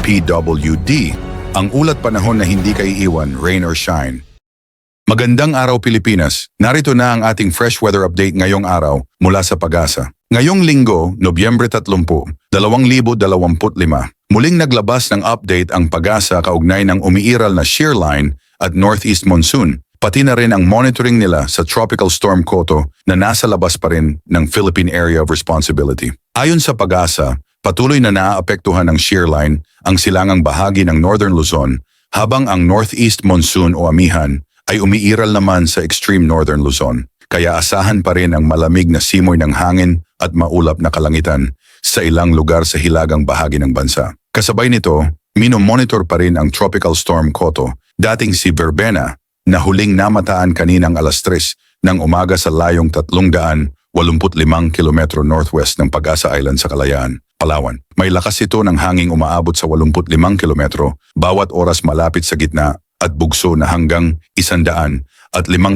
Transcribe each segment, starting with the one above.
PWD, ang ulat panahon na hindi kaiiwan, rain or shine. Magandang araw Pilipinas, narito na ang ating fresh weather update ngayong araw mula sa Pag-asa. Ngayong linggo, Nobyembre 30, 2025, muling naglabas ng update ang Pag-asa kaugnay ng umiiral na shear line at northeast monsoon, pati na rin ang monitoring nila sa Tropical Storm Koto na nasa labas pa rin ng Philippine Area of Responsibility. Ayon sa Pag-asa, patuloy na naaapektuhan ng shear line ang silangang bahagi ng Northern Luzon habang ang northeast monsoon o amihan ay umiiral naman sa extreme Northern Luzon. Kaya asahan pa rin ang malamig na simoy ng hangin at maulap na kalangitan sa ilang lugar sa hilagang bahagi ng bansa. Kasabay nito, minomonitor pa rin ang Tropical Storm Koto, dating si Verbena, na huling namataan kaninang alas 3 ng umaga sa layong 385 kilometro northwest ng Pag-asa Island sa Kalayaan, Palawan. May lakas ito ng hanging umaabot sa 85 kilometro bawat oras malapit sa gitna at bugso na hanggang 105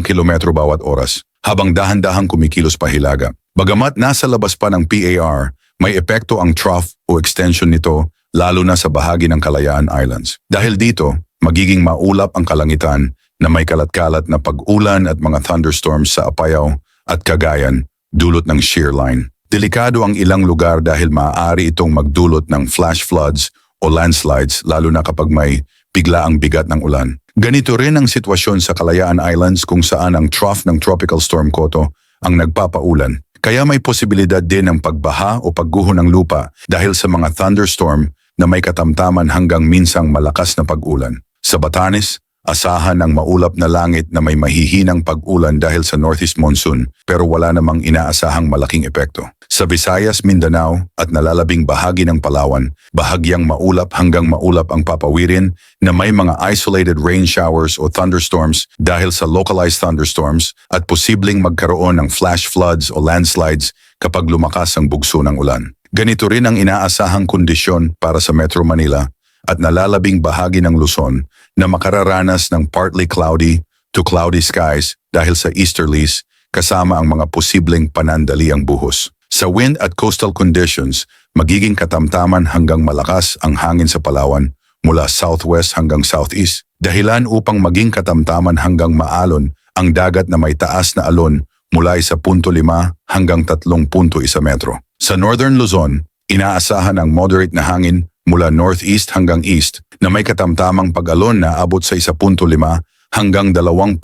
kilometro bawat oras, habang dahan-dahang kumikilos pa hilaga. Bagamat nasa labas pa ng PAR, may epekto ang trough o extension nito lalo na sa bahagi ng Kalayaan Islands. Dahil dito, magiging maulap ang kalangitan na may kalat-kalat na pag-ulan at mga thunderstorms sa Apayao at Cagayan dulot ng shear line. Delikado ang ilang lugar dahil maaari itong magdulot ng flash floods o landslides lalo na kapag may biglaang bigat ng ulan. Ganito rin ang sitwasyon sa Kalayaan Islands kung saan ang trough ng Tropical Storm Koto ang nagpapaulan. Kaya may posibilidad din ng pagbaha o pagguho ng lupa dahil sa mga thunderstorm na may katamtaman hanggang minsang malakas na pag-ulan. Sa Batanes, asahan ang maulap na langit na may mahihinang pag-ulan dahil sa northeast monsoon pero wala namang inaasahang malaking epekto. Sa Visayas, Mindanao at nalalabing bahagi ng Palawan, bahagyang maulap hanggang maulap ang papawirin na may mga isolated rain showers o thunderstorms dahil sa localized thunderstorms at posibleng magkaroon ng flash floods o landslides kapag lumakas ang bugso ng ulan. Ganito rin ang inaasahang kondisyon para sa Metro Manila at nalalabing bahagi ng Luzon na makararanas ng partly cloudy to cloudy skies dahil sa easterlies kasama ang mga posibleng panandaliang buhos. Sa wind at coastal conditions, magiging katamtaman hanggang malakas ang hangin sa Palawan mula southwest hanggang southeast, dahilan upang maging katamtaman hanggang maalon ang dagat na may taas na alon mula 1.5 hanggang 3.1 metro. Sa Northern Luzon, inaasahan ang moderate na hangin mula northeast hanggang east na may katamtamang pag-alon na abot sa 1.5 hanggang 2.5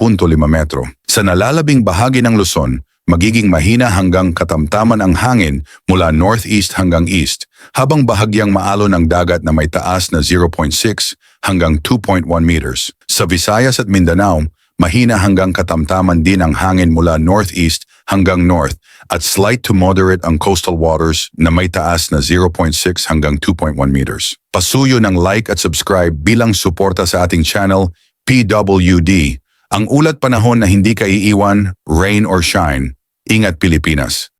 metro. Sa nalalabing bahagi ng Luzon, magiging mahina hanggang katamtaman ang hangin mula northeast hanggang east, habang bahagyang maalon ang dagat na may taas na 0.6 hanggang 2.1 meters. Sa Visayas at Mindanao, mahina hanggang katamtaman din ang hangin mula northeast hanggang north at slight to moderate ang coastal waters na may taas na 0.6 hanggang 2.1 meters. Pasuyo ng like at subscribe bilang suporta sa ating channel, PWD, ang ulat panahon na hindi kaiiwan, rain or shine. Ingat Pilipinas!